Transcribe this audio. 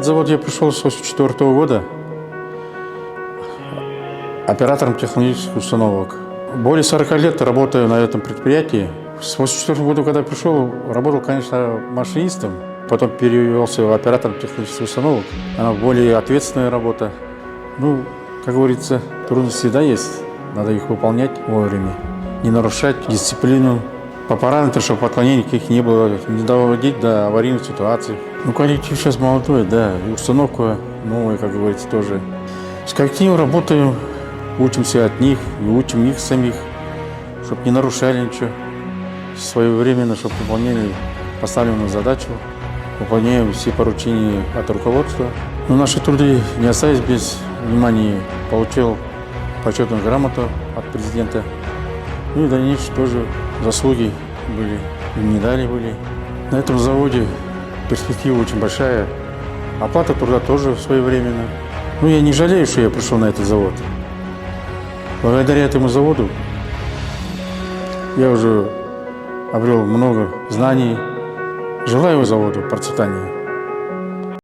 этот завод я пришел с 1984 года оператором технологических установок. Более 40 лет работаю на этом предприятии. С 1984 года, когда я пришел, работал, конечно, машинистом, потом перевелся в оператор технических установок. Она более ответственная работа. Ну, как говорится, трудности всегда есть, надо их выполнять вовремя, не нарушать дисциплину. По параметрам, чтобы отклонений никаких не было, не доводить до аварийных ситуаций. Ну, коллектив сейчас молодой, да, и установка новая, как говорится, тоже. С коллективом работаем, учимся от них и учим их самих, чтобы не нарушали ничего. Своевременно, чтобы выполняли поставленную задачу, выполняем все поручения от руководства. Но наши труды не остались без внимания. Получил почетную грамоту от президента. Ну и дальнейшие тоже заслуги были, и медали были. На этом заводе перспектива очень большая. Оплата труда тоже своевременно. Ну, я не жалею, что я пришел на этот завод. Благодаря этому заводу я уже обрел много знаний. Желаю заводу процветания.